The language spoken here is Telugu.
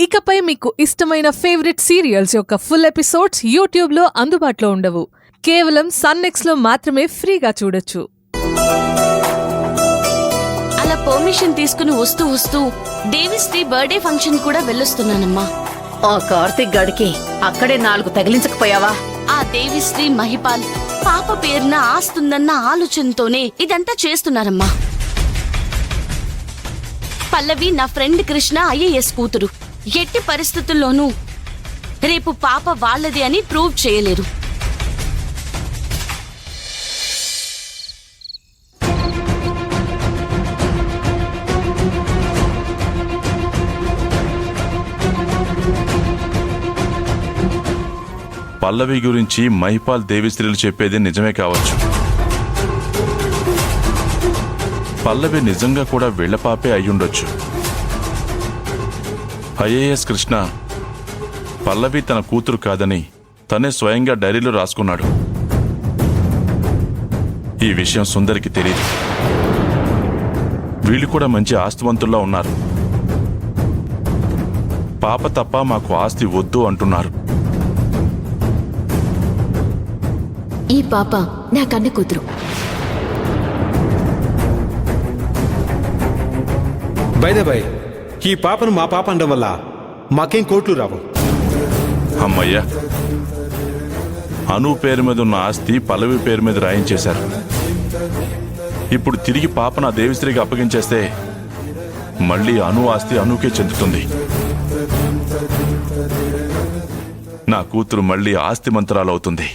ఇకపై మీకు ఇష్టమైన ఫేవరెట్ సీరియల్స్ యొక్క ఫుల్ ఎపిసోడ్స్ యూట్యూబ్లో అందుబాటులో ఉండవు. కేవలం సన్నెక్స్లో మాత్రమే ఫ్రీగా చూడొచ్చు. అలా పర్మిషన్ తీసుకుని వస్తూ దేవిశ్రీ బర్త్డే ఫంక్షన్ కూడా వెళ్ళొస్తున్నానమ్మా. ఆ కార్తిక్ గడికి అక్కడే 4 తగిలించకపోయావా? ఆ దేవిశ్రీ మహిపాల్ పాప పేరున ఆస్తుందన్న ఆలోచనతోనే ఇదంతా చేస్తున్నారమ్మా. పల్లవి నా ఫ్రెండ్ కృష్ణ ఐఏఎస్ కూతురు. ఎట్టి పరిస్థితుల్లోనూ రేపు పాప వాళ్ళది అని ప్రూవ్ చేయలేరు. పల్లవి గురించి మహిపాల్ దేవిశ్రీలు చెప్పేది నిజమే కావచ్చు. పల్లవి నిజంగా కూడా వీళ్ల పాపే అయ్యుండొచ్చు. ఐఏఎస్ కృష్ణ పల్లవి తన కూతురు కాదని తనే స్వయంగా డైరీలో రాసుకున్నాడు. ఈ విషయం సుందరికి తెలియదు. వీళ్ళు కూడా మంచి ఆస్తివంతుల్లా ఉన్నారు. పాప తప్ప మాకు ఆస్తి వద్దు అంటున్నారు. ఈ పాప నా కన్న కూతురు. బై ఈ పాపను మా పాప అనడం వల్ల మాకేం కోట్లు రావు. అమ్మయ్యా, అను పేరు మీద ఉన్న ఆస్తి పల్లవి పేరు మీద రాయించేశారు. ఇప్పుడు తిరిగి పాప నా దేవిశ్రీకి అప్పగించేస్తే మళ్ళీ అను ఆస్తి అనుకే చెందుతుంది. నా కూతురు మళ్ళీ ఆస్తి మంత్రాలు అవుతుంది.